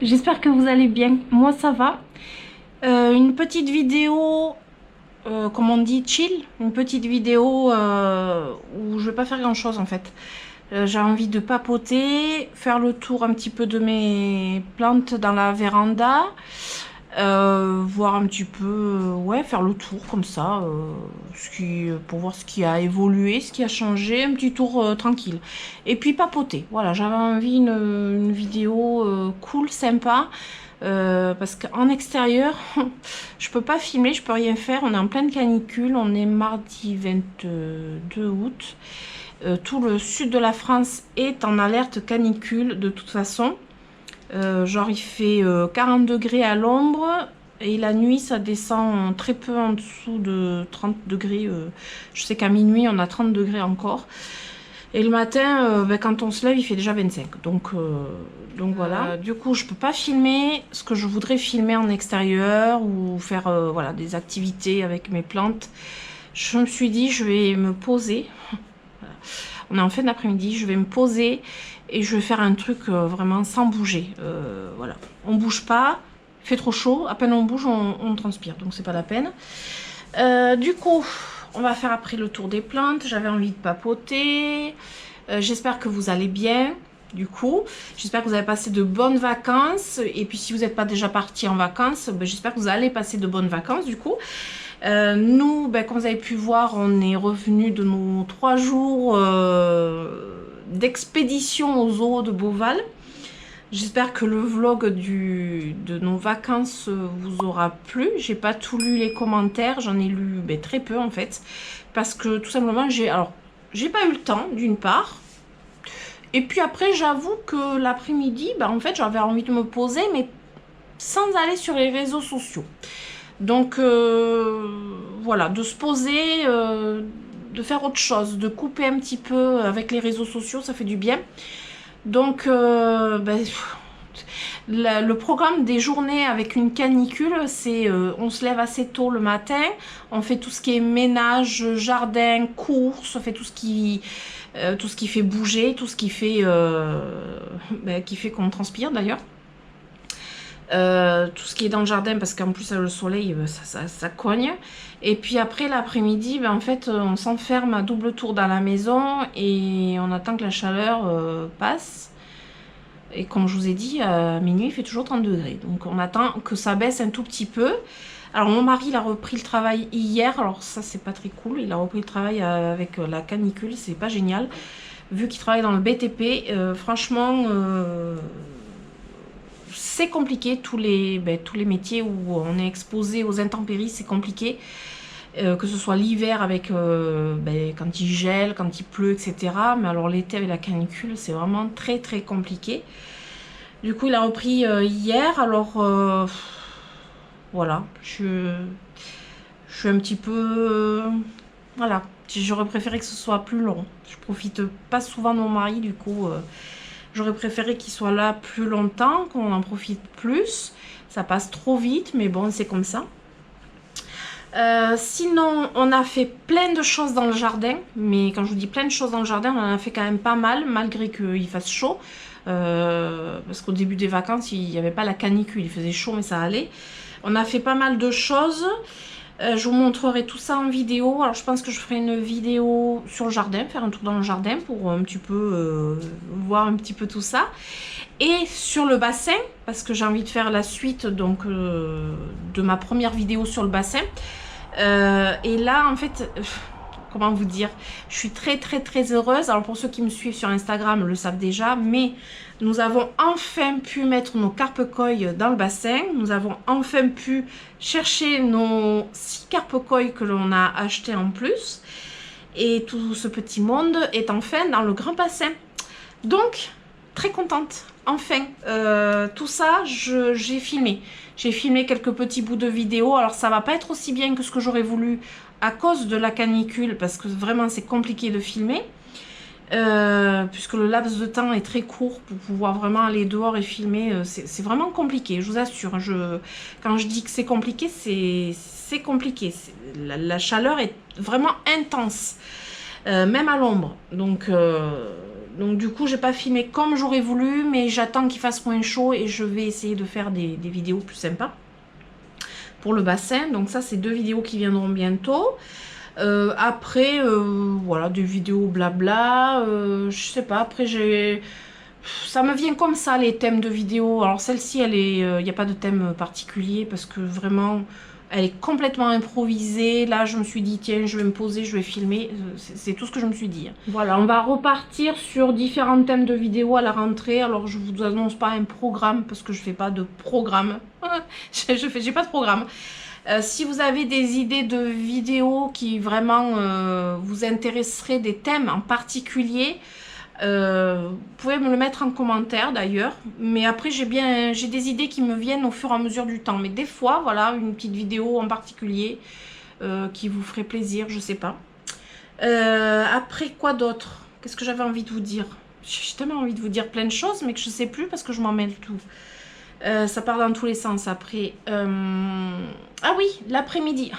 J'espère que vous allez bien. Moi, ça va. Une petite vidéo, comme on dit, chill. Une petite vidéo où je vais pas faire grand-chose en fait. J'ai envie de papoter, faire le tour un petit peu de mes plantes dans la véranda. Voir un petit peu, ouais, faire le tour comme ça, pour voir ce qui a évolué, ce qui a changé, un petit tour tranquille. Et puis papoter, voilà, j'avais envie une vidéo cool, sympa, parce qu'en extérieur, je peux pas filmer, je peux rien faire, on est en pleine canicule, on est mardi 22 août. Tout le sud de la France est en alerte canicule de toute façon. Genre il fait 40 degrés à l'ombre et la nuit ça descend très peu en dessous de 30 degrés. Je sais qu'à minuit on a 30 degrés encore. Et le matin, quand on se lève, il fait déjà 25. Donc voilà. Du coup, je peux pas filmer ce que je voudrais filmer en extérieur ou faire voilà, des activités avec mes plantes. Je me suis dit, je vais me poser. Voilà. On est en fin d'après-midi, je vais me poser et je vais faire un truc vraiment sans bouger. Voilà, on bouge pas, il fait trop chaud, à peine on bouge, on transpire, donc c'est pas la peine. Du coup, on va faire après le tour des plantes. J'avais envie de papoter. J'espère que vous allez bien. Du coup, j'espère que vous avez passé de bonnes vacances. Et puis, si vous n'êtes pas déjà parti en vacances, ben, j'espère que vous allez passer de bonnes vacances. Du coup, nous, ben, comme vous avez pu voir, on est revenu de nos 3 jours d'expédition au zoo de Beauval. J'espère que le vlog de nos vacances vous aura plu. J'ai pas tout lu les commentaires, j'en ai lu ben, très peu en fait. Parce que tout simplement, j'ai pas eu le temps d'une part. Et puis après, j'avoue que l'après-midi, ben, en fait, j'avais envie de me poser, mais sans aller sur les réseaux sociaux. Donc voilà, de se poser, de faire autre chose, de couper un petit peu avec les réseaux sociaux, ça fait du bien. Donc ben, le programme des journées avec une canicule, c'est on se lève assez tôt le matin, on fait tout ce qui est ménage, jardin, courses, on fait tout ce qui fait bouger, tout ce qui fait ben, qui fait qu'on transpire d'ailleurs. Tout ce qui est dans le jardin parce qu'en plus le soleil ça cogne. Et puis après l'après-midi ben, en fait on s'enferme à double tour dans la maison et on attend que la chaleur passe. Et comme je vous ai dit, à minuit il fait toujours 30 degrés, donc on attend que ça baisse un tout petit peu. Alors mon mari il a repris le travail hier, alors ça c'est pas très cool, il a repris le travail avec la canicule, c'est pas génial vu qu'il travaille dans le BTP. Franchement c'est compliqué, tous les métiers où on est exposé aux intempéries, c'est compliqué. Que ce soit l'hiver avec quand il gèle, quand il pleut, etc. Mais alors l'été avec la canicule, c'est vraiment très très compliqué. Du coup, il a repris hier. Alors voilà, je suis un petit peu... voilà, j'aurais préféré que ce soit plus long. Je profite pas souvent de mon mari, du coup... j'aurais préféré qu'il soit là plus longtemps, qu'on en profite plus. Ça passe trop vite, mais bon, c'est comme ça. Sinon, on a fait plein de choses dans le jardin. Mais quand je vous dis plein de choses dans le jardin, on en a fait quand même pas mal, malgré qu'il fasse chaud. Parce qu'au début des vacances, il n'y avait pas la canicule. Il faisait chaud, mais ça allait. On a fait pas mal de choses. Je vous montrerai tout ça en vidéo. Alors je pense que je ferai une vidéo sur le jardin, faire un tour dans le jardin pour un petit peu voir un petit peu tout ça. Et sur le bassin, parce que j'ai envie de faire la suite donc de ma première vidéo sur le bassin. Et là en fait, comment vous dire, je suis très très très heureuse. Alors pour ceux qui me suivent sur Instagram le savent déjà, mais nous avons enfin pu mettre nos carpe-koi dans le bassin. Nous avons enfin pu chercher nos 6 carpe-koi que l'on a acheté en plus. Et tout ce petit monde est enfin dans le grand bassin. Donc, très contente. Enfin, tout ça, j'ai filmé. J'ai filmé quelques petits bouts de vidéo. Alors, ça va pas être aussi bien que ce que j'aurais voulu à cause de la canicule, parce que vraiment, c'est compliqué de filmer. Puisque le laps de temps est très court pour pouvoir vraiment aller dehors et filmer, c'est vraiment compliqué, je vous assure. Quand je dis que c'est compliqué, c'est compliqué. La chaleur est vraiment intense, même à l'ombre. Donc Donc du coup, j'ai pas filmé comme j'aurais voulu, mais j'attends qu'il fasse moins chaud et je vais essayer de faire des vidéos plus sympas pour le bassin. Donc ça, c'est 2 vidéos qui viendront bientôt. Après, voilà, des vidéos blabla. Je sais pas, après ça me vient comme ça, les thèmes de vidéos. Alors celle-ci, il n'y a pas de thème particulier parce que vraiment, elle est complètement improvisée. Là, je me suis dit, tiens, je vais me poser, je vais filmer. C'est tout ce que je me suis dit. Voilà, on va repartir sur différents thèmes de vidéos à la rentrée. Alors, je vous annonce pas un programme parce que je fais pas de programme. J'ai pas de programme. Si vous avez des idées de vidéos qui vraiment vous intéresseraient, des thèmes en particulier, vous pouvez me le mettre en commentaire d'ailleurs. Mais après, j'ai des idées qui me viennent au fur et à mesure du temps. Mais des fois, voilà, une petite vidéo en particulier qui vous ferait plaisir, je sais pas. Après, quoi d'autre? Qu'est-ce que j'avais envie de vous dire? J'ai tellement envie de vous dire plein de choses, mais que je sais plus parce que je m'en mêle tout. Ça part dans tous les sens après. Ah oui, l'après-midi.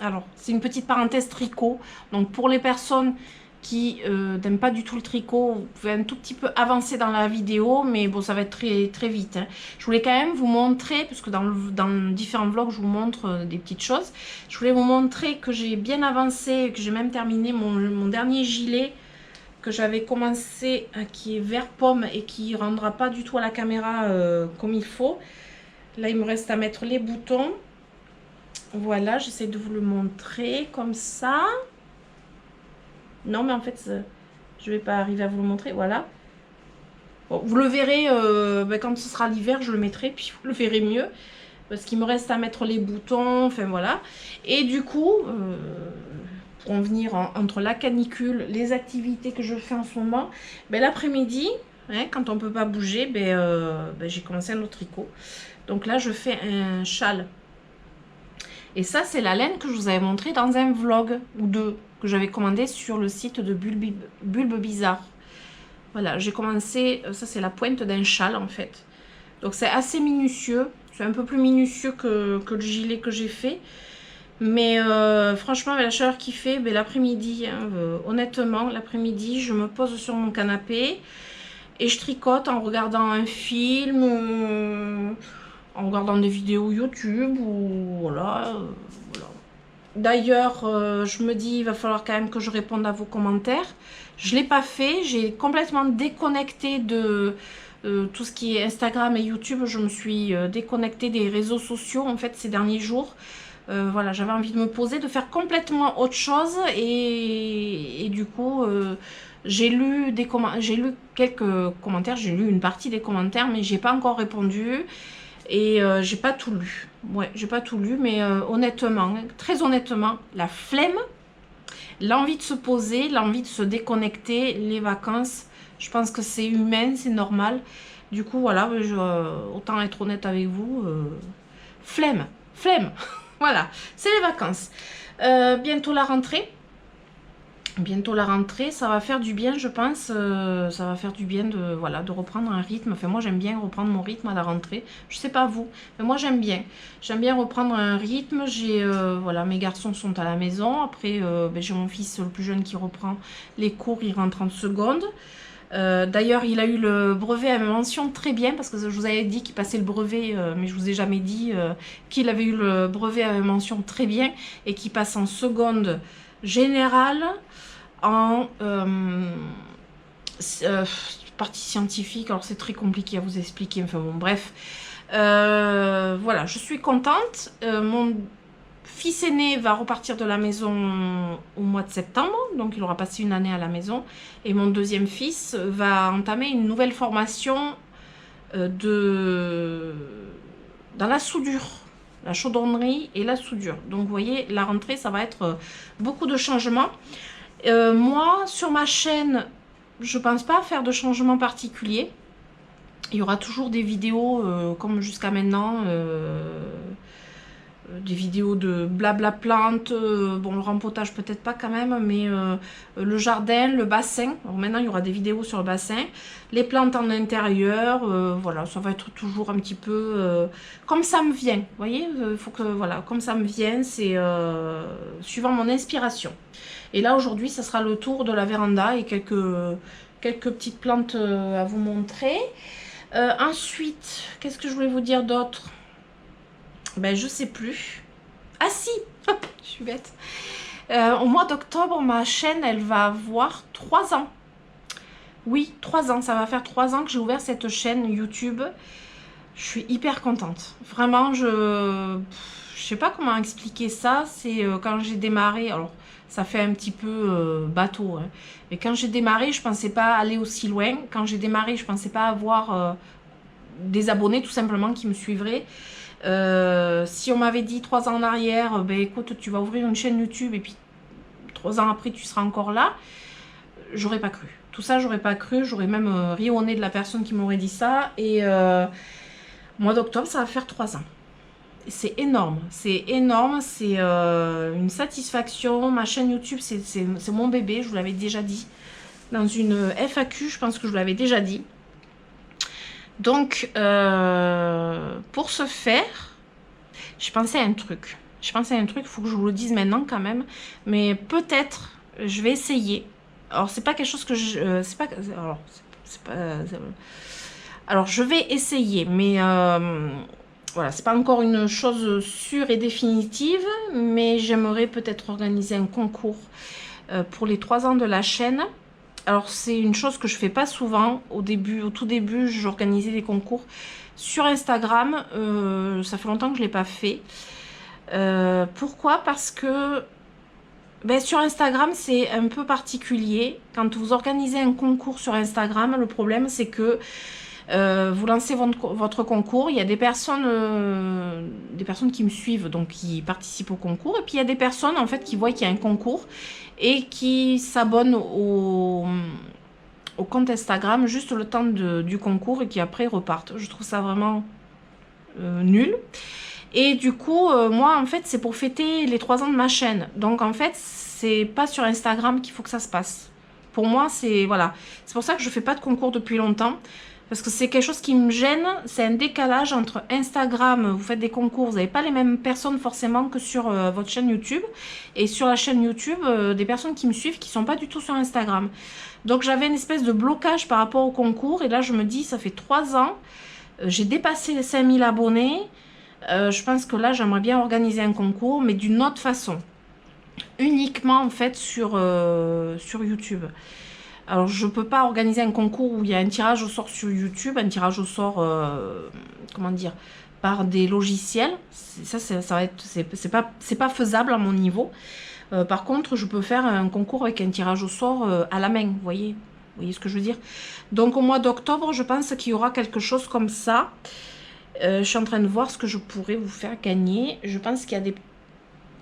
Alors, c'est une petite parenthèse tricot. Donc, pour les personnes qui n'aiment pas du tout le tricot, vous pouvez un tout petit peu avancer dans la vidéo, mais bon, ça va être très, très vite. Hein. Je voulais quand même vous montrer, parce que dans différents vlogs, je vous montre des petites choses. Je voulais vous montrer que j'ai bien avancé, que j'ai même terminé mon dernier gilet que j'avais commencé, qui est vert pomme et qui rendra pas du tout à la caméra comme il faut. Là, il me reste à mettre les boutons. Voilà, j'essaie de vous le montrer comme ça. Non, mais en fait, je vais pas arriver à vous le montrer. Voilà. Bon, vous le verrez quand ce sera l'hiver, je le mettrai, puis vous le verrez mieux. Parce qu'il me reste à mettre les boutons, enfin voilà. Et du coup, pour en venir entre la canicule, les activités que je fais en ce moment, ben, l'après-midi, hein, quand on ne peut pas bouger, j'ai commencé un autre tricot. Donc là, je fais un châle. Et ça, c'est la laine que je vous avais montré dans un vlog ou deux que j'avais commandé sur le site de Bulbe Bizarre. Voilà, j'ai commencé, ça c'est la pointe d'un châle en fait. Donc c'est assez minutieux, c'est un peu plus minutieux que le gilet que j'ai fait. Mais franchement, avec la chaleur qu'il fait, l'après-midi, hein, honnêtement, l'après-midi, je me pose sur mon canapé et je tricote en regardant un film, en regardant des vidéos YouTube, ou voilà. D'ailleurs, je me dis, il va falloir quand même que je réponde à vos commentaires. Je ne l'ai pas fait, j'ai complètement déconnecté de tout ce qui est Instagram et YouTube. Je me suis déconnectée des réseaux sociaux en fait ces derniers jours. Voilà, j'avais envie de me poser, de faire complètement autre chose et du coup, j'ai lu quelques commentaires, j'ai lu une partie des commentaires, mais j'ai pas encore répondu et j'ai pas tout lu. Ouais, j'ai pas tout lu, mais honnêtement, très honnêtement, la flemme, l'envie de se poser, l'envie de se déconnecter, les vacances, je pense que c'est humain, c'est normal. Du coup, voilà, autant être honnête avec vous, flemme. Voilà, c'est les vacances. Bientôt la rentrée. Bientôt la rentrée, ça va faire du bien, je pense. Ça va faire du bien de reprendre un rythme. Enfin, moi, j'aime bien reprendre mon rythme à la rentrée. Je sais pas vous, mais moi, j'aime bien. J'aime bien reprendre un rythme. Voilà, mes garçons sont à la maison. Après, j'ai mon fils le plus jeune qui reprend les cours. Il rentre en seconde. D'ailleurs, il a eu le brevet à mention très bien parce que je vous avais dit qu'il passait le brevet, mais je vous ai jamais dit qu'il avait eu le brevet à mention très bien et qu'il passe en seconde générale en partie scientifique. Alors c'est très compliqué à vous expliquer. Enfin bon, bref. Voilà, je suis contente. Mon fils aîné va repartir de la maison au mois de septembre, donc il aura passé une année à la maison. Et mon deuxième fils va entamer une nouvelle formation dans la soudure, la chaudronnerie et la soudure. Donc vous voyez, la rentrée, ça va être beaucoup de changements. Moi, sur ma chaîne, je pense pas faire de changements particuliers. Il y aura toujours des vidéos comme jusqu'à maintenant. Des vidéos de blabla plantes, bon le rempotage peut-être pas quand même, mais le jardin, le bassin. Alors maintenant il y aura des vidéos sur le bassin, les plantes en intérieur, voilà, ça va être toujours un petit peu comme ça me vient, vous voyez, faut que voilà, comme ça me vient, c'est suivant mon inspiration. Et là aujourd'hui ça sera le tour de la véranda et quelques quelques petites plantes à vous montrer. Ensuite, qu'est-ce que je voulais vous dire d'autre? Ben, je sais plus. Ah si, je suis bête. Au mois d'octobre, ma chaîne, elle va avoir 3 ans. Oui, 3 ans. Ça va faire 3 ans que j'ai ouvert cette chaîne YouTube. Je suis hyper contente. Vraiment, je sais pas comment expliquer ça. C'est quand j'ai démarré, alors ça fait un petit peu bateau, hein. Mais quand j'ai démarré, je pensais pas aller aussi loin. Quand j'ai démarré, je pensais pas avoir des abonnés tout simplement qui me suivraient. Si on m'avait dit 3 ans en arrière, ben écoute, tu vas ouvrir une chaîne YouTube et puis 3 ans après tu seras encore là, j'aurais pas cru. Tout ça, j'aurais pas cru. J'aurais même ri au nez de la personne qui m'aurait dit ça. Et mois d'octobre, ça va faire 3 ans. C'est énorme, c'est énorme, c'est une satisfaction. Ma chaîne YouTube, c'est mon bébé, je vous l'avais déjà dit. Dans une FAQ, je pense que je vous l'avais déjà dit. Donc, pour ce faire, j'ai pensé à un truc. Il faut que je vous le dise maintenant quand même. Mais peut-être, je vais essayer. Alors, c'est pas quelque chose que je... alors, je vais essayer, mais... voilà, c'est pas encore une chose sûre et définitive, mais j'aimerais peut-être organiser un concours pour les 3 ans de la chaîne. Alors c'est une chose que je fais pas souvent. Au tout début, j'organisais des concours sur Instagram. Ça fait longtemps que je l'ai pas fait. Pourquoi? Parce que ben, sur Instagram, c'est un peu particulier. Quand vous organisez un concours sur Instagram, le problème c'est que vous lancez votre concours, il y a des personnes qui me suivent, donc qui participent au concours, et puis il y a des personnes en fait qui voient qu'il y a un concours et qui s'abonnent au compte Instagram juste le temps du concours et qui après repartent. Je trouve ça vraiment nul. Et du coup, moi en fait c'est pour fêter les 3 ans de ma chaîne, donc en fait c'est pas sur Instagram qu'il faut que ça se passe. Pour moi c'est voilà, c'est pour ça que je fais pas de concours depuis longtemps. Parce que c'est quelque chose qui me gêne, c'est un décalage entre Instagram, vous faites des concours, vous n'avez pas les mêmes personnes forcément que sur votre chaîne YouTube. Et sur la chaîne YouTube, des personnes qui me suivent qui ne sont pas du tout sur Instagram. Donc j'avais une espèce de blocage par rapport au concours. Et là je me dis, ça fait 3 ans, j'ai dépassé les 5000 abonnés. Je pense que là j'aimerais bien organiser un concours, mais d'une autre façon. Uniquement en fait sur YouTube. Alors, je ne peux pas organiser un concours où il y a un tirage au sort sur YouTube, un tirage au sort, comment dire, par des logiciels. C'est pas faisable à mon niveau. Par contre, je peux faire un concours avec un tirage au sort à la main, vous voyez ce que je veux dire? Donc, au mois d'octobre, je pense qu'il y aura quelque chose comme ça. Je suis en train de voir ce que je pourrais vous faire gagner. Je pense qu'il y a des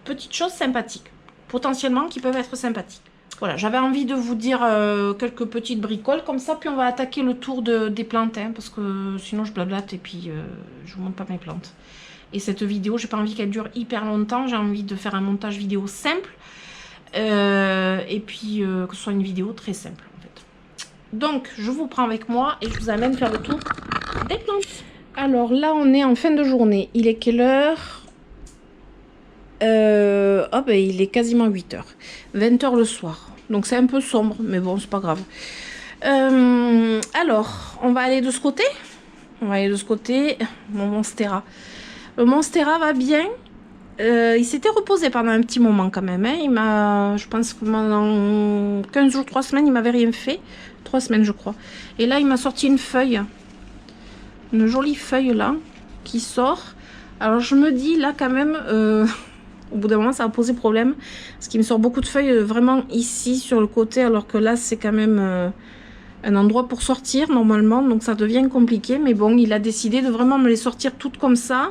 petites choses sympathiques, potentiellement, qui peuvent être sympathiques. Voilà, j'avais envie de vous dire quelques petites bricoles comme ça, puis on va attaquer le tour des plantes, hein, parce que sinon je blablate et puis je vous montre pas mes plantes. Et cette vidéo, j'ai pas envie qu'elle dure hyper longtemps, j'ai envie de faire un montage vidéo simple, et puis que ce soit une vidéo très simple en fait. Donc, je vous prends avec moi et je vous amène faire le tour des plantes. Alors là, on est en fin de journée. Il est quelle heure? Oh ben il est quasiment 8 h. 20 h le soir. Donc c'est un peu sombre, mais bon, c'est pas grave. Alors, on va aller de ce côté. On va aller de ce côté. Mon Monstera. Le Monstera va bien. Il s'était reposé pendant un petit moment quand même. Hein. Je pense que pendant 15 jours, 3 semaines, il m'avait rien fait. 3 semaines, je crois. Et là, il m'a sorti une feuille. Une jolie feuille là, qui sort. Alors je me dis là quand même... Au bout d'un moment, ça va poser problème. Parce qu'il me sort beaucoup de feuilles vraiment ici, sur le côté. Alors que là, c'est quand même un endroit pour sortir, normalement. Donc, ça devient compliqué. Mais bon, il a décidé de vraiment me les sortir toutes comme ça.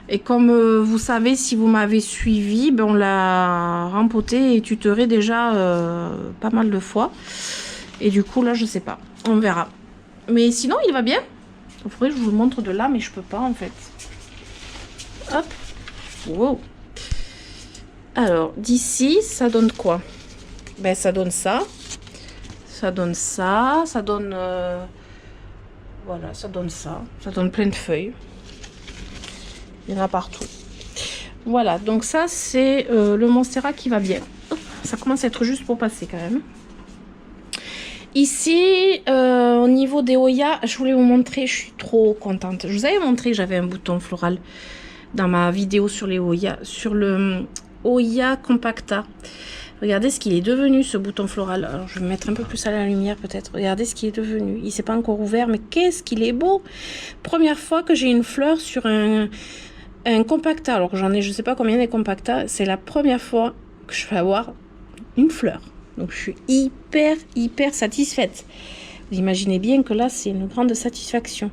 Et comme vous savez, si vous m'avez suivi, ben, on l'a rempoté et tutoré déjà pas mal de fois. Et du coup, là, je sais pas. On verra. Mais sinon, il va bien. Il faudrait que je vous le montre de là, mais je peux pas, en fait. Hop. Wow. Alors, d'ici, ça donne quoi? Ben, ça donne ça. Ça donne ça. Ça donne... voilà, ça donne ça. Ça donne plein de feuilles. Il y en a partout. Voilà, donc ça, c'est le Monstera qui va bien. Ça commence à être juste pour passer, quand même. Ici, au niveau des Oya, je voulais vous montrer, je suis trop contente. Je vous avais montré que j'avais un bouton floral dans ma vidéo sur les Oya, sur le Oya Compacta. Regardez ce qu'il est devenu, ce bouton floral. Alors, je vais me mettre un peu plus à la lumière peut-être. Regardez ce qu'il est devenu. Il ne s'est pas encore ouvert, mais qu'est-ce qu'il est beau. Première fois que j'ai une fleur sur un Compacta. Alors, j'en ai, je ne sais pas combien des Compacta. C'est la première fois que je vais avoir une fleur. Donc, je suis hyper satisfaite. Vous imaginez bien que là, c'est une grande satisfaction.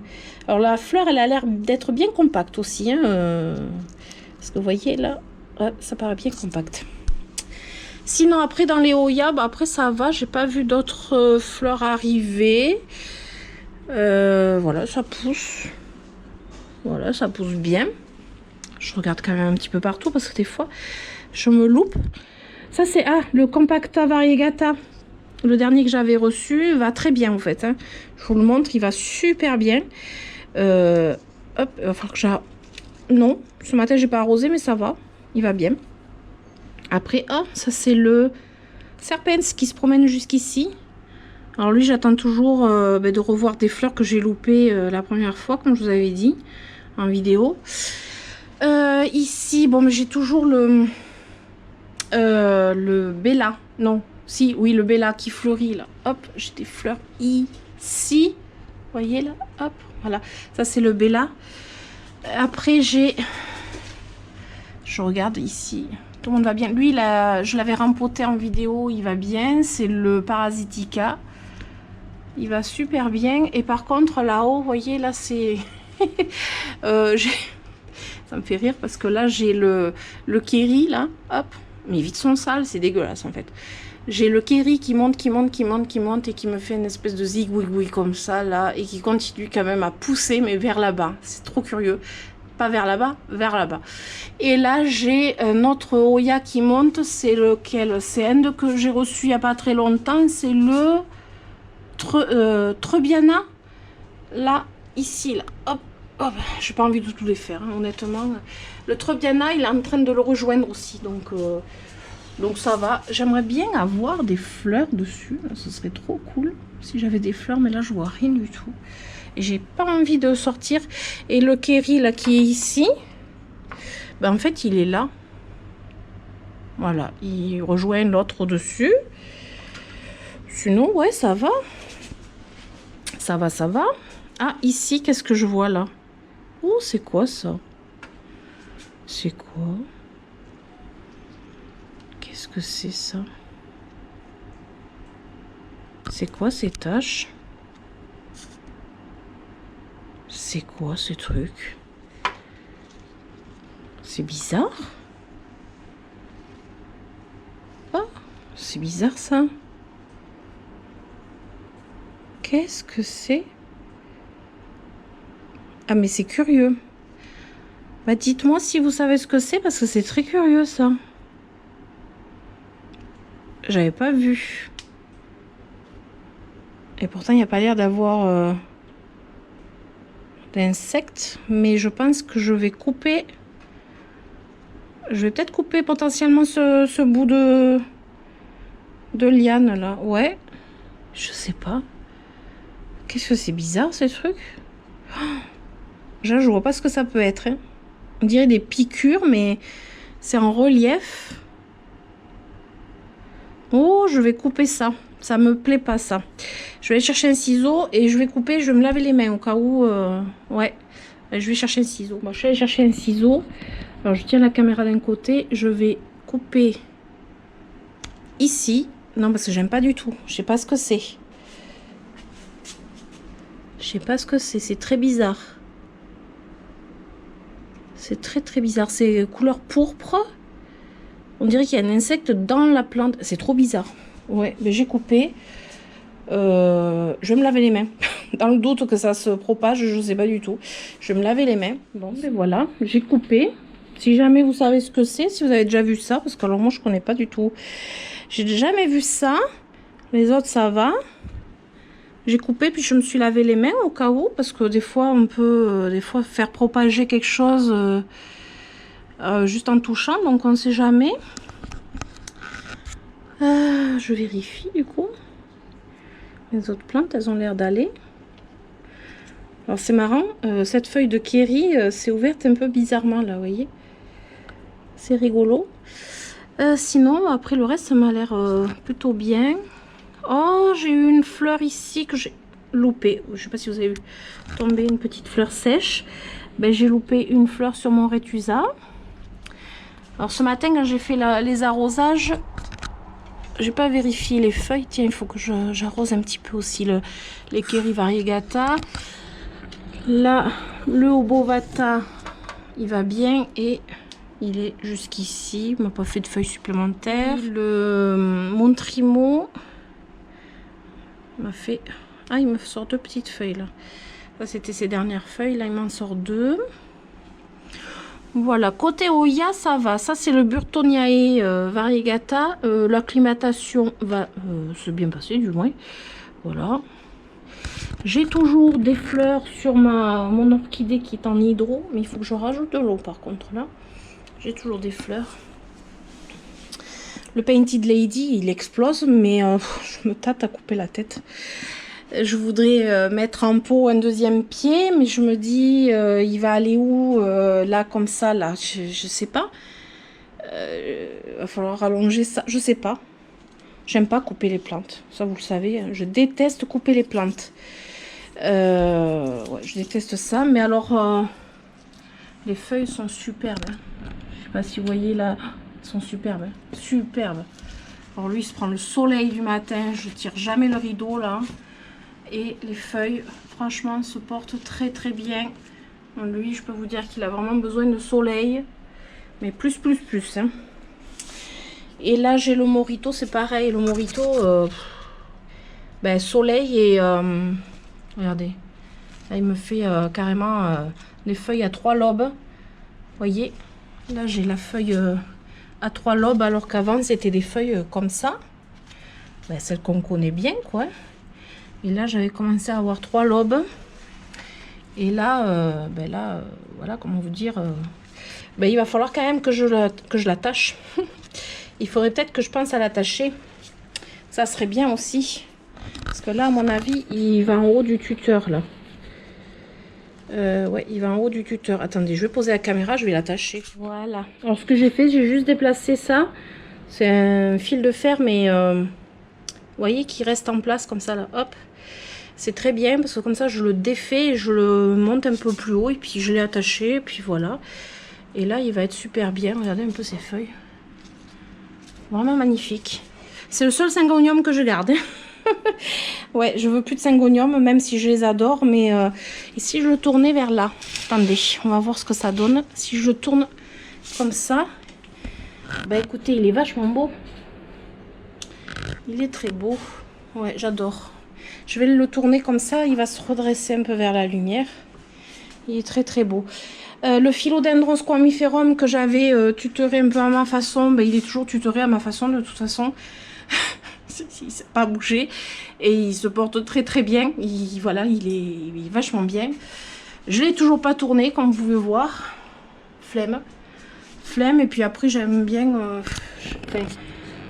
Alors, la fleur, elle a l'air d'être bien compacte aussi. Hein, parce que vous voyez, là, ça paraît bien compact. Sinon, après, dans les Oya, bah, après, ça va. J'ai pas vu d'autres fleurs arriver. Voilà, ça pousse. Voilà, ça pousse bien. Je regarde quand même un petit peu partout parce que des fois, je me loupe. Ça, c'est le Compacta Variegata. Le dernier que j'avais reçu va très bien, en fait. Hein. Je vous le montre, il va super bien. Hop, il va falloir que j'ai... Non, ce matin, j'ai pas arrosé, mais ça va. Il va bien. Après, ça, c'est le Serpens qui se promène jusqu'ici. Alors, lui, j'attends toujours de revoir des fleurs que j'ai loupées la première fois, comme je vous avais dit, en vidéo. Ici, bon, mais j'ai toujours le Bella. Non, si, oui, le Bella qui fleurit, là. Hop, j'ai des fleurs ici. Vous voyez, là, hop, voilà. Ça, c'est le Bella. Après, j'ai... Je regarde ici. Tout le monde va bien. Lui, là, je l'avais rempoté en vidéo, il va bien. C'est le Parasitica. Il va super bien. Et par contre, là-haut, vous voyez, là, c'est... ça me fait rire parce que là, j'ai le Kerry, là. Hop. Mais vite sont sales, c'est dégueulasse, en fait. J'ai le Kerry qui monte et qui me fait une espèce de zigouigoui comme ça, là. Et qui continue quand même à pousser, mais vers là-bas. C'est trop curieux. Pas vers là-bas, vers là-bas. Et là, j'ai un autre Oya qui monte. C'est lequel? C'est un que j'ai reçu il n'y a pas très longtemps. C'est le Trebiana. Là, ici, là. Hop, hop. J'ai pas envie de tous les faire, hein, honnêtement. Le Trebiana, il est en train de le rejoindre aussi. Donc ça va. J'aimerais bien avoir des fleurs dessus. Ce serait trop cool si j'avais des fleurs. Mais là, je vois rien du tout. Et j'ai pas envie de sortir. Et le Kerry là qui est ici, ben en fait il est là. Voilà, il rejoint l'autre au-dessus. Sinon, ouais, ça va. Ça va, ça va. Ah, ici, qu'est-ce que je vois là? Oh, c'est quoi ça? C'est quoi? Qu'est-ce que c'est ça? C'est quoi ces taches? C'est quoi ce truc? C'est bizarre. Ah, c'est bizarre ça. Qu'est-ce que c'est? Ah mais c'est curieux. Bah dites-moi si vous savez ce que c'est parce que c'est très curieux ça. J'avais pas vu. Et pourtant il n'y a pas l'air d'avoir... d'insectes, mais je pense que je vais couper. Je vais peut-être couper potentiellement ce bout de liane là. Ouais, je sais pas. Qu'est-ce que c'est bizarre ces trucs. Je vois pas ce que ça peut être. Hein. On dirait des piqûres, mais c'est en relief. Oh, je vais couper ça. Ça me plaît pas ça. Je vais aller chercher un ciseau et je vais couper. Je vais me laver les mains au cas où. Ouais, je vais chercher un ciseau. Bon, je vais aller chercher un ciseau. Alors je tiens la caméra d'un côté. Je vais couper ici. Non, parce que j'aime pas du tout. Je sais pas ce que c'est. Je sais pas ce que c'est. C'est très bizarre. C'est très bizarre. C'est couleur pourpre. On dirait qu'il y a un insecte dans la plante. C'est trop bizarre. Ouais, mais j'ai coupé. Je vais me laver les mains. Dans le doute que ça se propage, je sais pas du tout. Je vais me laver les mains. Bon, ben voilà, j'ai coupé. Si jamais vous savez ce que c'est, si vous avez déjà vu ça, parce que alors moi je connais pas du tout. J'ai jamais vu ça. Les autres ça va. J'ai coupé puis je me suis lavé les mains au cas où, parce que des fois on peut des fois faire propager quelque chose juste en touchant, donc on sait jamais. Je vérifie du coup. Les autres plantes, elles ont l'air d'aller. Alors c'est marrant, cette feuille de Kéri s'est ouverte un peu bizarrement là, vous voyez. C'est rigolo. Sinon, après le reste, ça m'a l'air plutôt bien. Oh, j'ai eu une fleur ici que j'ai loupée. Je sais pas si vous avez vu tomber une petite fleur sèche. Ben, j'ai loupé une fleur sur mon rétusa. Alors ce matin, quand j'ai fait les arrosages, j'ai pas vérifié les feuilles. Tiens, il faut que j'arrose un petit peu aussi les Kéri variegata. Là, le Obovata, il va bien et il est jusqu'ici. Il m'a pas fait de feuilles supplémentaires. Le Montrimo m'a fait... Ah, il me sort 2 petites feuilles là. Ça, c'était ses dernières feuilles. Là, il m'en sort 2. Voilà, côté Oya, ça va. Ça, c'est le Burtoniae variegata. L'acclimatation va se bien passer, du moins. Voilà. J'ai toujours des fleurs sur mon orchidée qui est en hydro. Mais il faut que je rajoute de l'eau, par contre, là. J'ai toujours des fleurs. Le Painted Lady, il explose, mais je me tâte à couper la tête. Je voudrais mettre en pot un deuxième pied, mais je me dis, il va aller où là, comme ça, là, je sais pas. Va falloir rallonger ça, je sais pas. J'aime pas couper les plantes, ça vous le savez. Hein. Je déteste couper les plantes. Ouais, je déteste ça, mais alors, les feuilles sont superbes. Hein. Je sais pas si vous voyez là, elles sont superbes. Hein. Superbes. Alors lui, il se prend le soleil du matin, je tire jamais le rideau là. Et les feuilles, franchement, se portent très très bien. Lui, je peux vous dire qu'il a vraiment besoin de soleil. Mais plus. Hein. Et là, j'ai le Morito, c'est pareil. Le Morito, ben, soleil et... regardez. Là, il me fait carrément les feuilles à 3 lobes. Vous voyez. Là, j'ai la feuille à 3 lobes, alors qu'avant, c'était des feuilles comme ça. Ben, celles qu'on connaît bien, quoi. Et là, j'avais commencé à avoir 3 lobes. Et là, voilà, comment vous dire, ben, il va falloir quand même que je l'attache. Il faudrait peut-être que je pense à l'attacher. Ça serait bien aussi. Parce que là, à mon avis, il va en haut du tuteur, là. Ouais, il va en haut du tuteur. Attendez, je vais poser la caméra, je vais l'attacher. Voilà. Alors, ce que j'ai fait, j'ai juste déplacé ça. C'est un fil de fer, mais... vous voyez, qui reste en place comme ça, là. Hop. C'est très bien parce que comme ça je le défais et je le monte un peu plus haut et puis je l'ai attaché et puis voilà. Et là il va être super bien. Regardez un peu ses feuilles. Vraiment magnifique. C'est le seul syngonium que je garde. Ouais, je veux plus de syngonium même si je les adore. Mais et si je le tournais vers là. Attendez, on va voir ce que ça donne. Si je le tourne comme ça. Bah écoutez, il est vachement beau. Il est très beau. Ouais, j'adore. Je vais le tourner comme ça, il va se redresser un peu vers la lumière. Il est très très beau. Le Philodendron squamiferum que j'avais tutoré un peu à ma façon, ben, il est toujours tutoré à ma façon de toute façon. Il ne s'est pas bougé. Et il se porte très très bien. Voilà, il est vachement bien. Je ne l'ai toujours pas tourné comme vous pouvez voir. Flemme. Et puis après j'aime bien...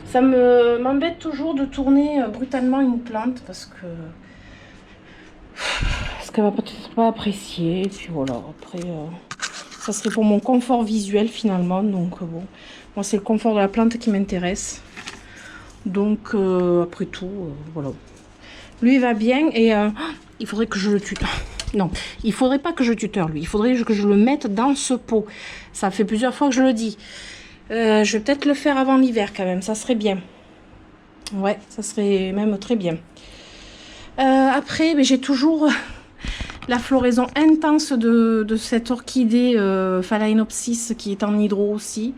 ça m'embête toujours de tourner brutalement une plante parce qu'elle va peut-être pas apprécier. Et puis voilà, après, ça serait pour mon confort visuel finalement. Donc bon, moi c'est le confort de la plante qui m'intéresse. Donc après tout, voilà. Lui il va bien et il faudrait que je le tuteur. Non, il faudrait pas que je tuteur lui. Il faudrait que je le mette dans ce pot. Ça fait plusieurs fois que je le dis. Je vais peut-être le faire avant l'hiver quand même, ça serait bien. Ouais, ça serait même très bien. Après, j'ai toujours la floraison intense de cette orchidée Phalaenopsis qui est en hydro aussi.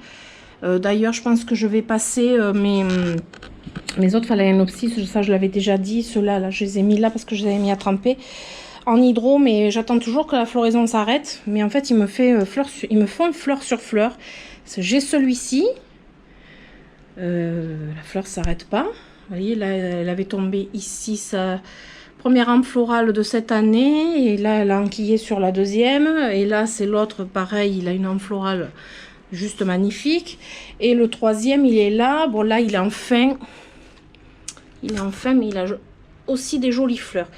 D'ailleurs, je pense que je vais passer mes autres Phalaenopsis, ça je l'avais déjà dit. Ceux-là, là, je les ai mis là parce que je les avais mis à tremper en hydro, mais j'attends toujours que la floraison s'arrête. Mais en fait, il me font fleur sur fleur. J'ai celui-ci. La fleur s'arrête pas. Vous voyez, là, elle avait tombé ici sa première rampe florale de cette année. Et là, elle a enquillé sur la deuxième. Et là, c'est l'autre, pareil, il a une rampe florale juste magnifique. Et le troisième, il est là. Bon, là, il est en fin. Mais il a aussi des jolies fleurs.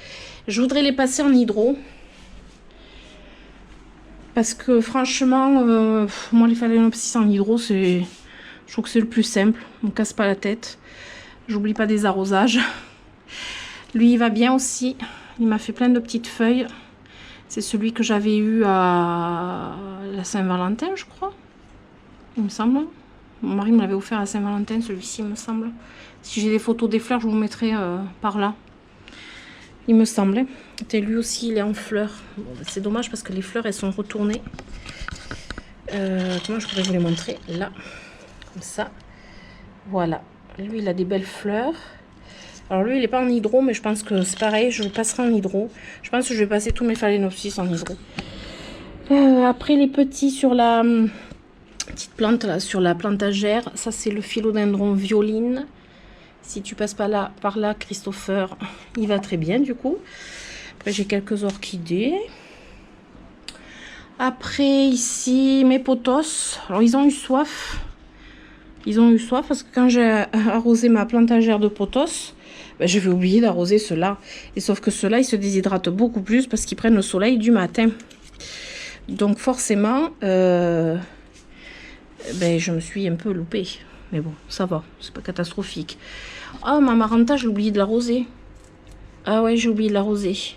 Je voudrais les passer en hydro. Parce que franchement, moi les phalaenopsis en hydro, je trouve que c'est le plus simple. On me casse pas la tête. J'oublie pas des arrosages. Lui, il va bien aussi. Il m'a fait plein de petites feuilles. C'est celui que j'avais eu à la Saint-Valentin, je crois. Il me semble. Mon mari me l'avait offert à Saint-Valentin, celui-ci, il me semble. Si j'ai des photos des fleurs, je vous mettrai par là. Il me semblait. Et lui aussi, il est en fleurs. Bon, c'est dommage parce que les fleurs, elles sont retournées. Comment je pourrais vous les montrer? Là, comme ça. Voilà. Lui, il a des belles fleurs. Alors lui, il n'est pas en hydro, mais je pense que c'est pareil. Je le passerai en hydro. Je pense que je vais passer tous mes phalaenopsis en hydro. Après, les petits sur la petite plante, là, sur la plantagère. Ça, c'est le philodendron violine. Si tu passes pas là, par là, Christopher, il va très bien du coup. Après, j'ai quelques orchidées. Après, ici, mes pothos. Alors, ils ont eu soif. Ils ont eu soif parce que quand j'ai arrosé ma plantagère de pothos, ben, je vais oublier d'arroser ceux-là. Et sauf que ceux-là, ils se déshydratent beaucoup plus parce qu'ils prennent le soleil du matin. Donc, forcément, ben, je me suis un peu loupée. Mais bon, ça va, c'est pas catastrophique. Ah, ma maranta, j'ai oublié de l'arroser. Ah ouais, j'ai oublié de l'arroser. Il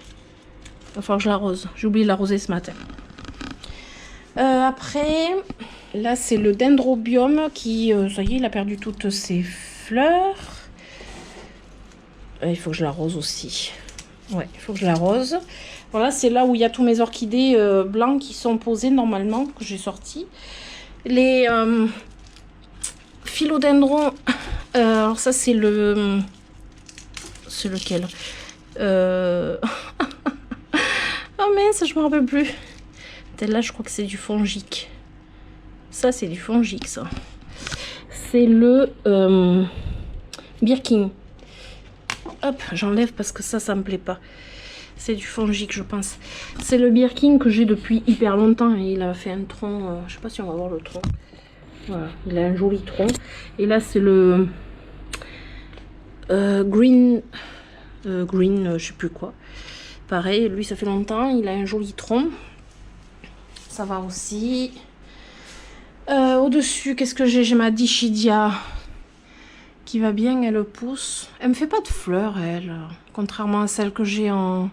va falloir que je l'arrose. J'ai oublié de l'arroser ce matin. Après, là, c'est le dendrobium qui, ça y est, il a perdu toutes ses fleurs. Il faut que je l'arrose aussi. Ouais, il faut que je l'arrose. Voilà, c'est là où il y a tous mes orchidées blancs qui sont posées normalement, que j'ai sortis. Les philodendrons, alors ça c'est le... C'est lequel oh mince, je me rappelle plus. Là, je crois que c'est du fongique. Ça, c'est du fongique, ça. C'est le Birkin. Hop, j'enlève parce que ça me plaît pas. C'est du fongique, je pense. C'est le Birkin que j'ai depuis hyper longtemps. Et il a fait un tronc. Je sais pas si on va voir le tronc. Voilà, il a un joli tronc. Et là, c'est le Green, je sais plus quoi. Pareil, lui, ça fait longtemps. Il a un joli tronc. Ça va aussi. Au-dessus, qu'est-ce que j'ai? J'ai ma Dichidia qui va bien, elle pousse. Elle me fait pas de fleurs, elle. Contrairement à celle que j'ai en...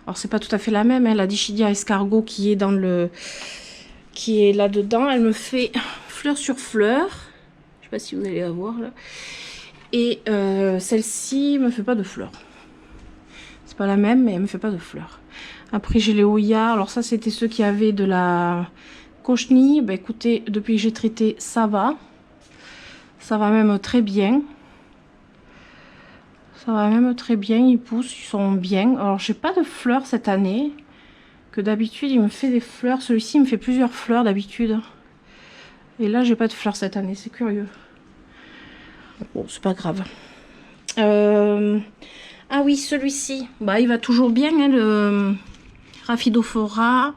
Alors, c'est pas tout à fait la même, hein, la Dichidia escargot qui est dans le... qui est là-dedans. Elle me fait fleur sur fleur. Je sais pas si vous allez la voir, là. Et celle-ci me fait pas de fleurs. C'est pas la même, mais elle me fait pas de fleurs. Après, j'ai les Oya. Alors ça, c'était ceux qui avaient de la cochenille. Ben, écoutez, depuis que j'ai traité, ça va. Ça va même très bien. Ça va même très bien. Ils poussent, ils sont bien. Alors, j'ai pas de fleurs cette année. Que d'habitude, il me fait des fleurs. Celui-ci, il me fait plusieurs fleurs d'habitude. Et là, j'ai pas de fleurs cette année. C'est curieux. Bon, c'est pas grave. Ah oui, celui-ci. Bah, il va toujours bien, hein, le... Rhaphidophora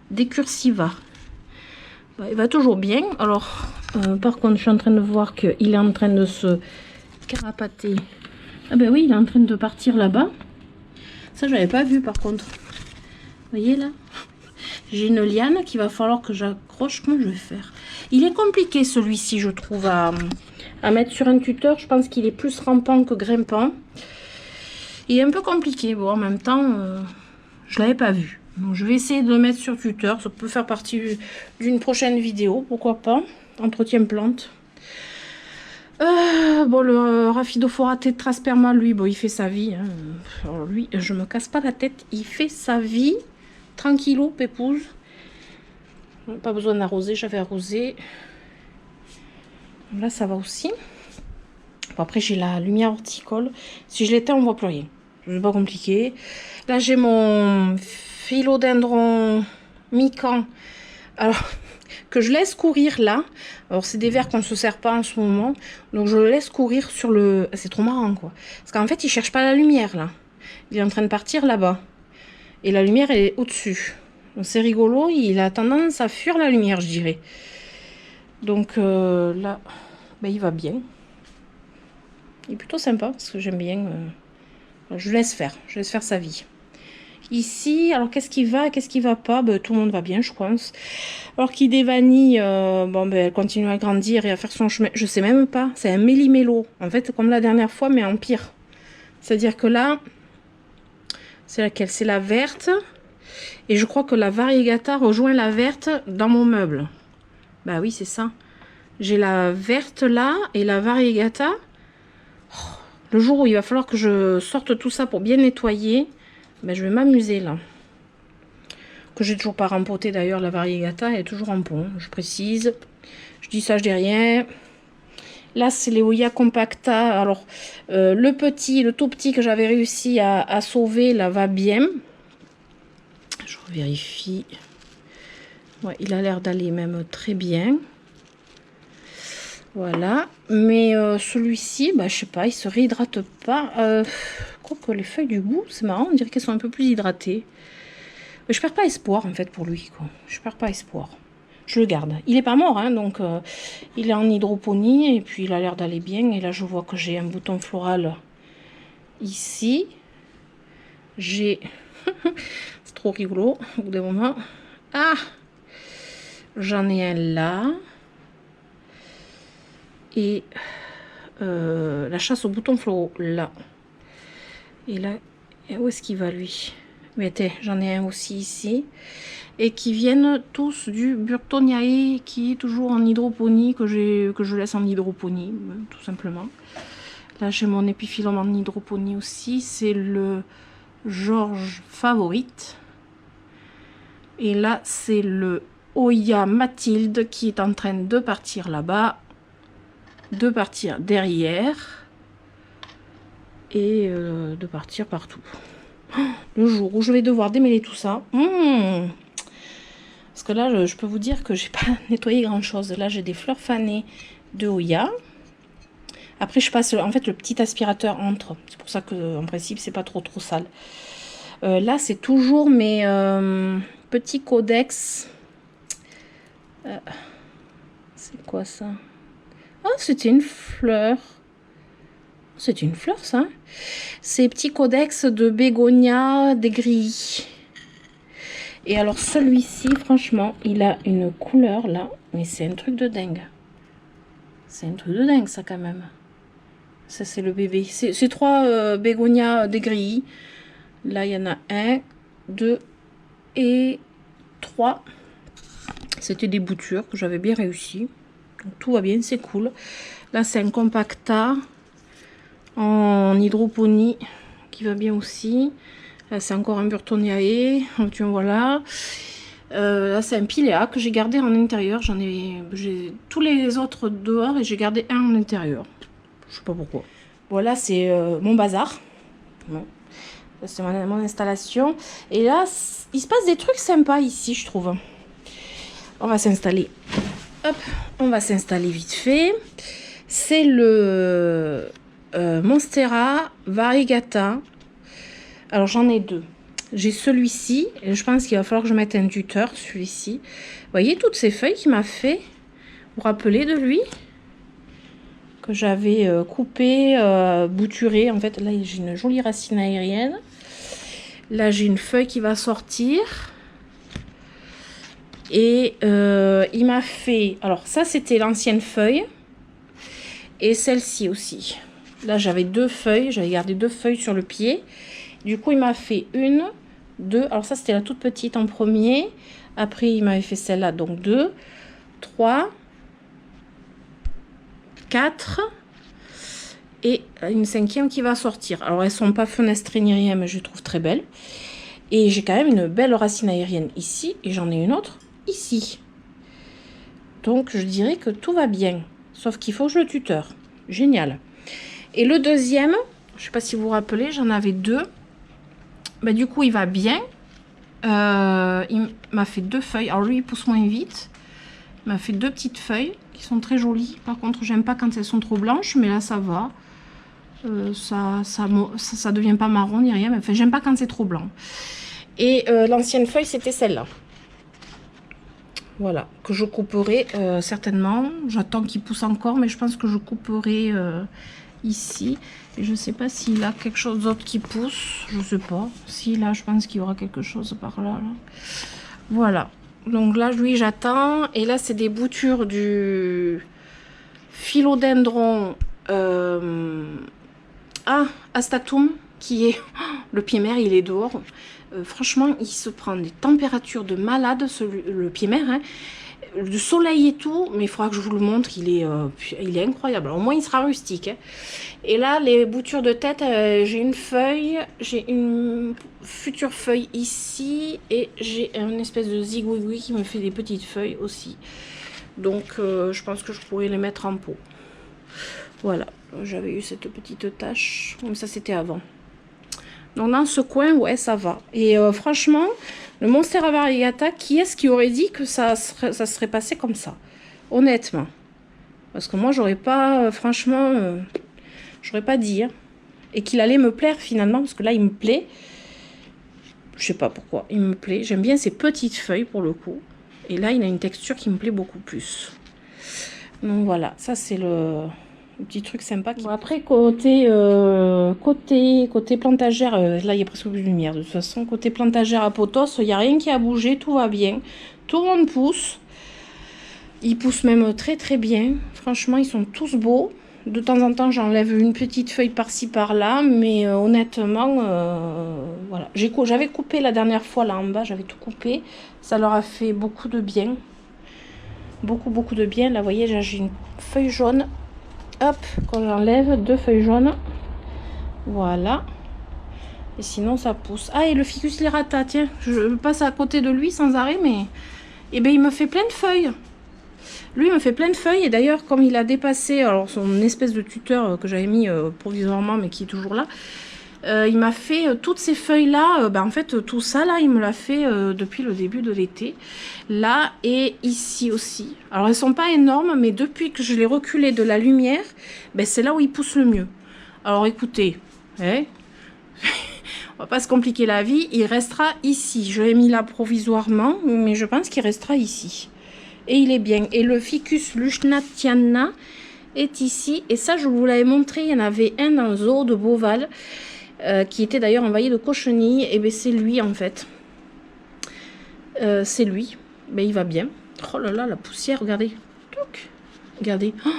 decursiva. Bah, il va toujours bien. Alors, par contre, je suis en train de voir qu'il est en train de se carapater. Ah ben oui, il est en train de partir là-bas. Ça, je n'avais pas vu par contre. Vous voyez là? J'ai une liane qu'il va falloir que j'accroche. Comment je vais faire? Il est compliqué celui-ci, je trouve, à mettre sur un tuteur. Je pense qu'il est plus rampant que grimpant. Il est un peu compliqué. Bon, en même temps... je l'avais pas vu. Donc, je vais essayer de le mettre sur tuteur. Ça peut faire partie d'une prochaine vidéo. Pourquoi pas. Entretien plante. Bon, le Rhaphidophora tetrasperma, lui, bon, il fait sa vie. Hein. Alors, lui, je me casse pas la tête. Il fait sa vie. Tranquillou, pépouze. Pas besoin d'arroser. J'avais arrosé. Là, ça va aussi. Bon, après, j'ai la lumière horticole. Si je l'éteins, on voit plus rien. C'est pas compliqué. Là, j'ai mon philodendron mican. Alors, que je laisse courir là. Alors, c'est des vers qu'on ne se sert pas en ce moment. Donc, je le laisse courir sur le... C'est trop marrant, quoi. Parce qu'en fait, il cherche pas la lumière, là. Il est en train de partir là-bas. Et la lumière, elle est au-dessus. Donc, c'est rigolo. Il a tendance à fuir la lumière, je dirais. Donc, là, ben, il va bien. Il est plutôt sympa, parce que j'aime bien... Je laisse faire sa vie. Ici, alors qu'est-ce qui va, qu'est-ce qui va pas? Ben, tout le monde va bien, je pense. Orchidée vanille, bon, ben, elle continue à grandir et à faire son chemin. Je sais même pas, c'est un méli-mélo. En fait, comme la dernière fois, mais en pire. C'est-à-dire que là, c'est laquelle? C'est la verte. Et je crois que la variegata rejoint la verte dans mon meuble. Bah oui, c'est ça. J'ai la verte là et la variegata. Oh, le jour où il va falloir que je sorte tout ça pour bien nettoyer, ben, je vais m'amuser là. Que j'ai toujours pas rempoté d'ailleurs, la variegata, elle est toujours en pot, je précise. Je dis ça, je dis rien. Là, c'est les Oya Compacta. Alors, le tout petit que j'avais réussi à sauver, là, va bien. Je vérifie. Ouais, il a l'air d'aller même très bien. Voilà. Mais celui-ci, bah, je sais pas, il se réhydrate pas. Quoique les feuilles du bout, c'est marrant, on dirait qu'elles sont un peu plus hydratées. Mais je perds pas espoir, en fait, pour lui, quoi. Je perds pas espoir. Je le garde. Il est pas mort, hein, donc il est en hydroponie et puis il a l'air d'aller bien. Et là, je vois que j'ai un bouton floral ici. J'ai... c'est trop rigolo, au bout d'un moment. Ah! J'en ai un là. Et la chasse aux boutons floraux, là. Et là, où est-ce qu'il va, lui? Mais attends, j'en ai un aussi ici. Et qui viennent tous du Burtoniae, qui est toujours en hydroponie, que je laisse en hydroponie, tout simplement. Là, j'ai mon épiphyllum en hydroponie aussi. C'est le George Favorite. Et là, c'est le Oya Mathilde qui est en train de partir là-bas, de partir derrière et de partir partout. Le jour où je vais devoir démêler tout ça, parce que là, je peux vous dire que j'ai pas nettoyé grand-chose. Là, j'ai des fleurs fanées de Oya. Après, je passe, en fait, le petit aspirateur entre. C'est pour ça que, en principe, c'est pas trop sale. Là, c'est toujours mes petits codex. C'est quoi ça? Ah, c'était une fleur. C'est une fleur, ça. Ces petits codex de bégonia des grilles. Et alors, celui-ci, franchement, il a une couleur, là. Mais c'est un truc de dingue. C'est un truc de dingue, ça, quand même. Ça, c'est le bébé. C'est 3 bégonias des grilles. Là, il y en a 1, 2 et 3. C'était des boutures que j'avais bien réussi. Donc, tout va bien, c'est cool. Là, c'est un compacta en hydroponie qui va bien aussi. Là, c'est encore un Burtoniae. Voilà. Là, c'est un Pilea que j'ai gardé en intérieur. J'ai tous les autres dehors et j'ai gardé un en intérieur. Je sais pas pourquoi. Voilà, c'est mon bazar. Bon. C'est mon installation. Et là, il se passe des trucs sympas ici, je trouve. On va s'installer. Hop, on va s'installer vite fait. C'est le Monstera Variegata. Alors, j'en ai 2. J'ai celui-ci. Et je pense qu'il va falloir que je mette un tuteur, celui-ci. Vous voyez toutes ces feuilles qu'il m'a fait? Vous vous rappelez de lui? Que j'avais coupé, bouturé. En fait, là, j'ai une jolie racine aérienne. Là, j'ai une feuille qui va sortir. Et il m'a fait... Alors, ça, c'était l'ancienne feuille. Et celle-ci aussi. Là, j'avais 2 feuilles. J'avais gardé 2 feuilles sur le pied. Du coup, il m'a fait 1, 2... Alors, ça, c'était la toute petite en premier. Après, il m'avait fait celle-là. Donc, 2, 3... 4 et une 5e qui va sortir. Alors elles sont pas fenestrées ni rien, mais je les trouve très belles. Et j'ai quand même une belle racine aérienne ici et j'en ai une autre ici. Donc je dirais que tout va bien, sauf qu'il faut que je le tuteur. Génial. Et le deuxième, je sais pas si vous vous rappelez, j'en avais 2. Bah, du coup il va bien. Il m'a fait 2 feuilles. Alors lui il pousse moins vite. Il m'a fait 2 petites feuilles qui sont très jolies. Par contre, j'aime pas quand elles sont trop blanches, mais là, ça va. Ça devient pas marron ni rien. Mais enfin, j'aime pas quand c'est trop blanc. Et l'ancienne feuille, c'était celle-là. Voilà, que je couperai certainement. J'attends qu'il pousse encore, mais je pense que je couperai ici. Et je sais pas s'il a quelque chose d'autre qui pousse. Je sais pas. Si là, je pense qu'il y aura quelque chose par là. Voilà. Donc là, lui, j'attends. Et là, c'est des boutures du philodendron astatum, qui est... Le pied mère, il est dehors. Franchement, il se prend des températures de malade, le pied mère, hein. Du soleil et tout, mais il faudra que je vous le montre, il est incroyable. Au moins, il sera rustique, hein. Et là, les boutures de tête, j'ai une feuille, j'ai une future feuille ici, et j'ai une espèce de zigouigoui qui me fait des petites feuilles aussi. Donc, je pense que je pourrais les mettre en pot. Voilà, j'avais eu cette petite tache, comme ça c'était avant. Donc dans ce coin, ouais, ça va. Et franchement, le Monstera variegata, qui est-ce qui aurait dit que ça serait passé comme ça? Honnêtement. Parce que moi, j'aurais pas, franchement, j'aurais pas dit. Hein. Et qu'il allait me plaire finalement, parce que là, il me plaît. Je sais pas pourquoi, il me plaît. J'aime bien ces petites feuilles pour le coup. Et là, il a une texture qui me plaît beaucoup plus. Donc voilà, ça c'est le petit truc sympa. Bon, après, côté plantagère, là il y a presque plus de lumière de toute façon. Côté plantagère à potos, il n'y a rien qui a bougé, tout va bien. Tout le monde pousse. Ils poussent même très très bien. Franchement, ils sont tous beaux. De temps en temps, j'enlève une petite feuille par-ci par-là, mais honnêtement, voilà. J'avais coupé la dernière fois là en bas, j'avais tout coupé. Ça leur a fait beaucoup de bien. Beaucoup de bien. Là, vous voyez, j'ai une feuille jaune. Hop, qu'on enlève, 2 feuilles jaunes. Voilà. Et sinon, ça pousse. Ah, et le ficus lirata, tiens, je passe à côté de lui sans arrêt, mais... Eh bien, il me fait plein de feuilles. Lui, il me fait plein de feuilles. Et d'ailleurs, comme il a dépassé alors son espèce de tuteur que j'avais mis provisoirement, mais qui est toujours là, il m'a fait toutes ces feuilles-là. En fait, tout ça, là, il me l'a fait depuis le début de l'été. Là et ici aussi. Alors, elles sont pas énormes, mais depuis que je l'ai reculé de la lumière, c'est là où il pousse le mieux. Alors, écoutez, hein, on va pas se compliquer la vie. Il restera ici. Je l'ai mis là provisoirement, mais je pense qu'il restera ici. Et il est bien. Et le ficus lushnatiana est ici. Et ça, je vous l'avais montré. Il y en avait un dans le zoo de Beauval. Qui était d'ailleurs envahi de cochenilles. Et bien c'est lui en fait. C'est lui. Ben, il va bien. Oh là là, la poussière, regardez. Regardez. Oh,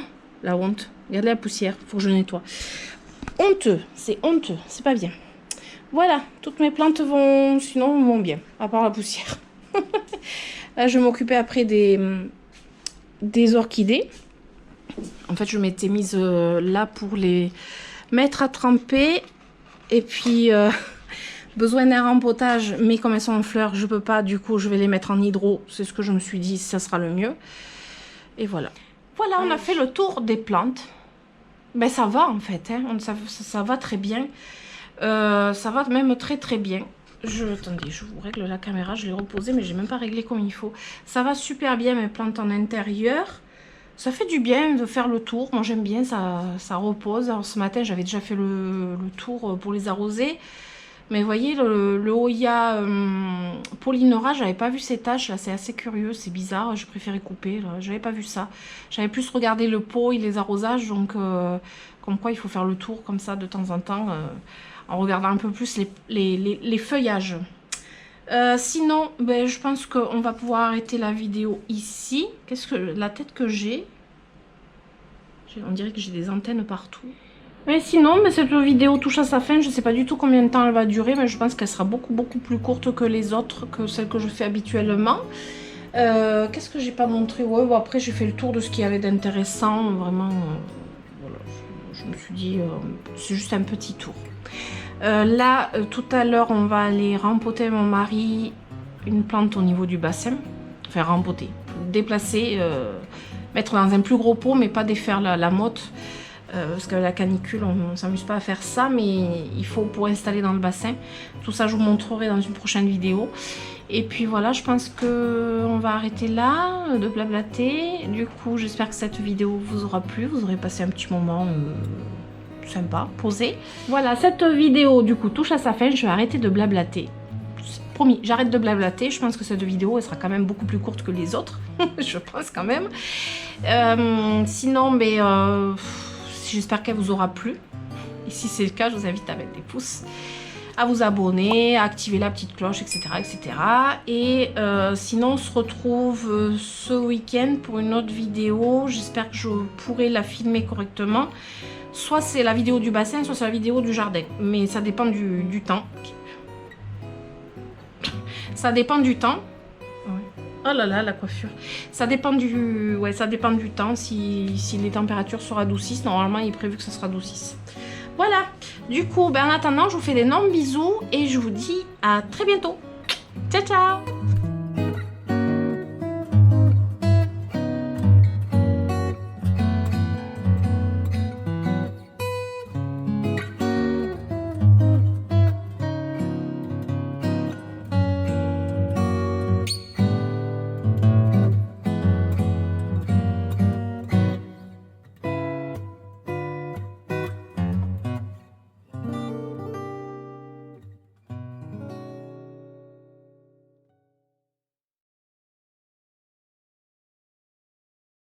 la honte. Regardez la poussière. Faut que je nettoie. Honteux. C'est honteux. C'est pas bien. Voilà. Toutes mes plantes vont bien. À part la poussière. Là, je vais m'occuper après des orchidées. En fait, je m'étais mise là pour les mettre à tremper. Et puis, besoin d'un rempotage, mais comme elles sont en fleurs, je peux pas. Du coup, je vais les mettre en hydro. C'est ce que je me suis dit, ça sera le mieux. Et voilà. Voilà, on a fait le tour des plantes. Ben, ça va en fait. Hein. Ça va très bien. Ça va même très très bien. Attendez, je vous règle la caméra. Je l'ai reposée, mais j'ai même pas réglé comme il faut. Ça va super bien, mes plantes en intérieur. Ça fait du bien de faire le tour. Moi, j'aime bien, ça repose. Alors, ce matin, j'avais déjà fait le tour pour les arroser. Mais vous voyez, le Hoya Polynora, j'avais pas vu ces taches. Là, c'est assez curieux, c'est bizarre. J'ai préféré couper. J'avais pas vu ça. J'avais plus regardé le pot et les arrosages. Donc, comme quoi, il faut faire le tour comme ça de temps en temps. En regardant un peu plus les feuillages. Sinon, je pense qu'on va pouvoir arrêter la vidéo ici. Qu'est-ce que la tête que j'ai? On dirait que j'ai des antennes partout. Mais sinon, cette vidéo touche à sa fin. Je ne sais pas du tout combien de temps elle va durer, mais je pense qu'elle sera beaucoup plus courte que les autres, que celles que je fais habituellement. Qu'est-ce que j'ai pas montré? Ouais, bon, après j'ai fait le tour de ce qu'il y avait d'intéressant. Vraiment, voilà, je me suis dit, c'est juste un petit tour. Là, tout à l'heure, on va aller rempoter mon mari une plante au niveau du bassin. Enfin, rempoter, déplacer, mettre dans un plus gros pot, mais pas défaire la motte. Parce que la canicule, on ne s'amuse pas à faire ça, mais il faut pour installer dans le bassin. Tout ça, je vous montrerai dans une prochaine vidéo. Et puis voilà, je pense qu'on va arrêter là de blablater. Du coup, j'espère que cette vidéo vous aura plu. Vous aurez passé un petit moment sympa, posé. Voilà, cette vidéo du coup touche à sa fin. Je vais arrêter de blablater. Promis, j'arrête de blablater. Je pense que cette vidéo, elle sera quand même beaucoup plus courte que les autres. Je pense quand même. Sinon, J'espère qu'elle vous aura plu. Et si c'est le cas, je vous invite à mettre des pouces, à vous abonner, à activer la petite cloche, etc. etc. Et sinon, on se retrouve ce week-end pour une autre vidéo. J'espère que je pourrai la filmer correctement. Soit c'est la vidéo du bassin, soit c'est la vidéo du jardin. Mais ça dépend du temps. Ça dépend du temps. Oh là là, la coiffure. Ça dépend du, ça dépend du temps. Si les températures se radoucissent, normalement, il est prévu que ça se radoucisse. Voilà. Du coup, en attendant, je vous fais d'énormes bisous et je vous dis à très bientôt. Ciao, ciao.